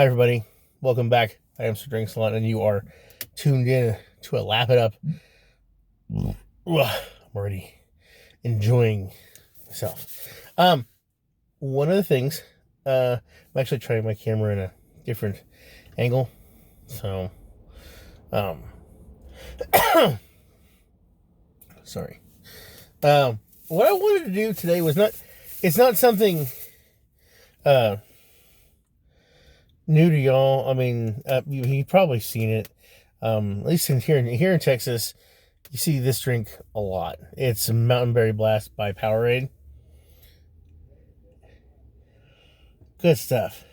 Hi, everybody. Welcome back. I am Sir Drinks a Lot, and you are tuned in to a Lap It Up. I'm already enjoying myself. One of the things, I'm actually trying my camera in a different angle. So, sorry. What I wanted to do today was it's not something, new to y'all. I mean, you've probably seen it. At least here in Texas, you see this drink a lot. It's Mountain Berry Blast by Powerade. Good stuff.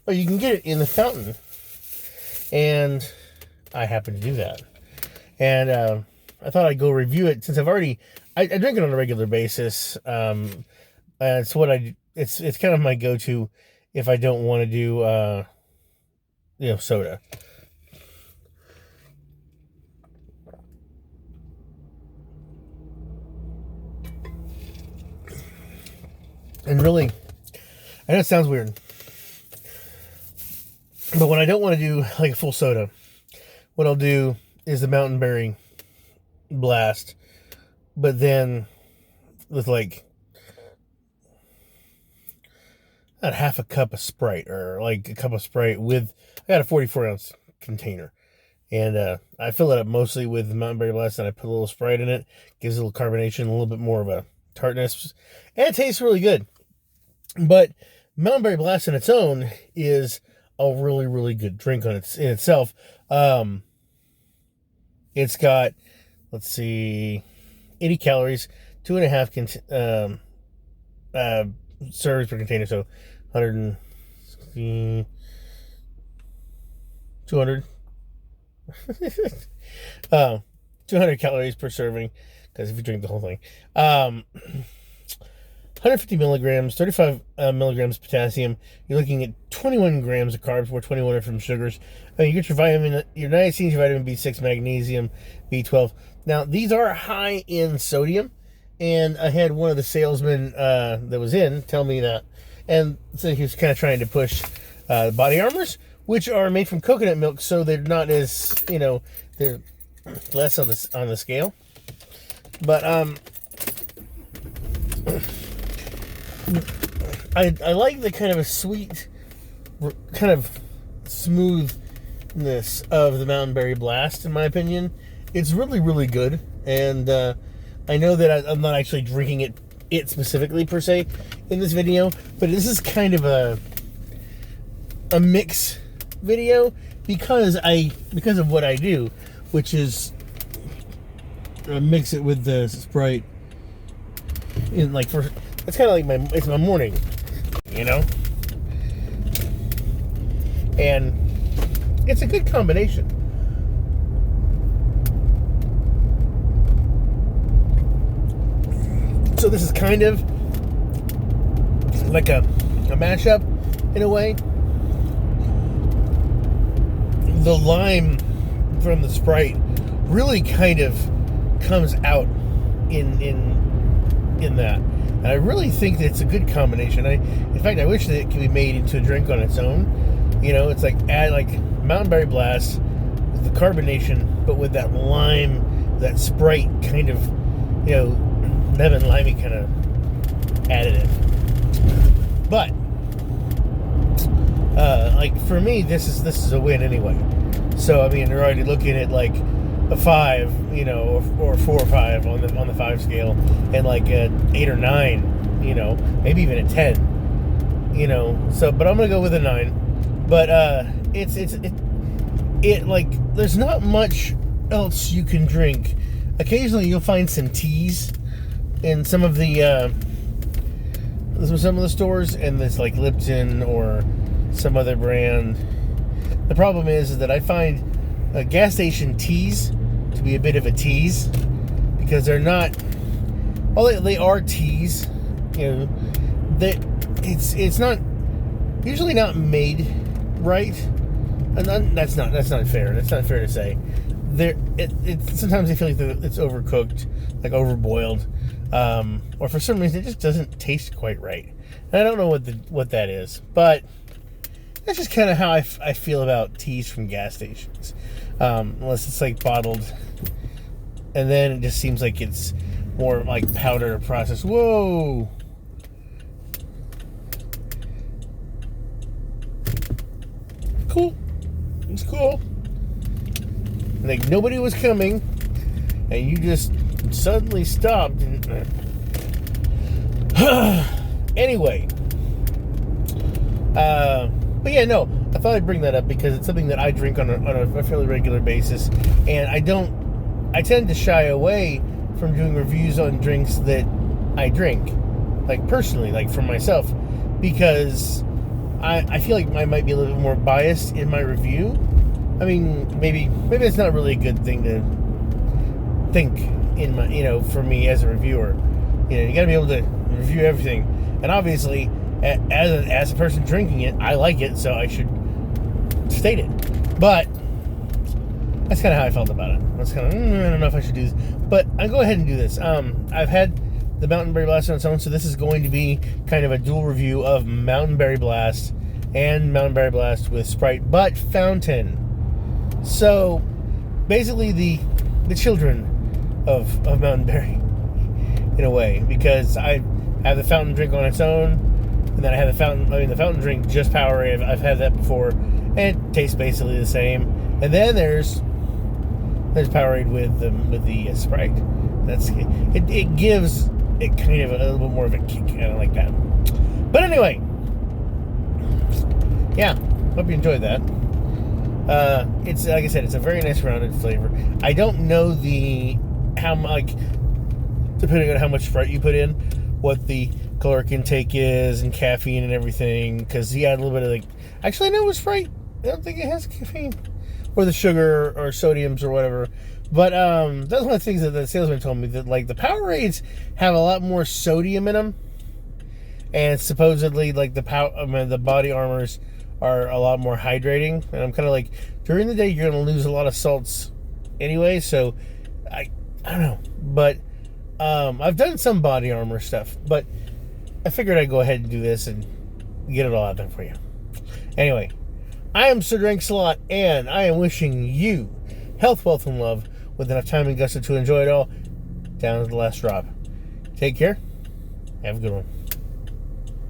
But you can get it in the fountain, and I happen to do that. And I thought I'd go review it since I drink it on a regular basis. It's what it's kind of my go-to if I don't want to do soda. And really, I know it sounds weird, but when I don't want to do like a full soda, what I'll do is the Mountain Berry Blast, but then with like not half a cup of Sprite, or like a cup of Sprite with, I got a 44-ounce container, and I fill it up mostly with Mountain Berry Blast, and I put a little Sprite in it. Gives it a little carbonation, a little bit more of a tartness, and it tastes really good. But Mountain Berry Blast on its own is a really, really good drink in itself. It's got, let's see, 80 calories, 2.5 serves per container, so 160, 200 200 calories per serving, because if you drink the whole thing, 150 milligrams, 35 milligrams potassium. You're looking at 21 grams of carbs, where 21 are from sugars. I mean, you get your niacin, your vitamin B6, magnesium, B12. Now, these are high in sodium, and I had one of the salesmen that was in tell me that. And so he was kind of trying to push body armors, which are made from coconut milk, so they're not as, they're less on the scale. But I like the kind of a sweet, kind of smoothness of the Mountain Berry Blast, in my opinion. It's really, really good, and I know that I'm not actually drinking it specifically per se in this video, but this is kind of a mix video because of what I do, which is mix it with the Sprite in it's kind of like it's my morning, and it's a good combination. So this is kind of like a mashup in a way. The lime from the Sprite really kind of comes out in that. And I really think that it's a good combination. In fact, I wish that it could be made into a drink on its own. It's like add like Mountain Berry Blast with the carbonation, but with that lime, that Sprite kind of, lemon limey kind of additive. But for me, this is a win anyway. So I mean, you're already looking at like a 5, or 4 or 5 on the 5 scale, and like a 8 or 9, maybe even a 10, So, but I'm gonna go with a 9. But it like there's not much else you can drink. Occasionally, you'll find some teas in some of the stores, and there's like Lipton or some other brand. The problem is that I find gas station teas to be a bit of a tease, because they're not. Well, they are teas, that it's not usually not made right, and that's not fair. That's not fair to say. Sometimes I feel like it's overcooked, like overboiled. or for some reason it just doesn't taste quite right. And I don't know what that is, but that's just kind of how I feel about teas from gas stations, unless it's like bottled, and then it just seems like it's more like powder processed. Whoa. Cool. It's cool. Like nobody was coming, and you just suddenly stopped. And anyway, but yeah, no, I thought I'd bring that up because it's something that I drink on a fairly regular basis, and I tend to shy away from doing reviews on drinks that I drink, like personally, like for myself, because I feel like I might be a little bit more biased in my review. I mean, maybe it's not really a good thing to think in my, for me as a reviewer. You got to be able to review everything, and obviously, as a person drinking it, I like it, so I should state it. But that's kind of how I felt about it. That's kind of I don't know if I should do this, but I'll go ahead and do this. I've had the Mountain Berry Blast on its own, so this is going to be kind of a dual review of Mountain Berry Blast and Mountain Berry Blast with Sprite, but fountain. So basically the children of Mountain Berry, in a way, because I have the fountain drink on its own, and then I have the fountain drink just Powerade. I've had that before, and it tastes basically the same. And then there's Powerade with the Sprite. It gives it kind of a little bit more of a kick. I don't like that. But anyway, yeah, hope you enjoyed that. It's like I said, it's a very nice rounded flavor. I don't know how much, depending on how much Sprite you put in, what the caloric intake is and caffeine and everything. Because you add a little bit of actually, I know with Sprite, I don't think it has caffeine or the sugar or sodiums or whatever. But that's one of the things that the salesman told me, that like the Powerades have a lot more sodium in them, and supposedly like the body armors are a lot more hydrating. And I'm kind of like, during the day you're going to lose a lot of salts anyway, so I don't know. But I've done some body armor stuff, but I figured I'd go ahead and do this and get it all out there for you. Anyway, I am Sir Drinks-A-Lot, and I am wishing you health, wealth, and love, with enough time and gusto to enjoy it all, down to the last drop. Take care. Have a good one.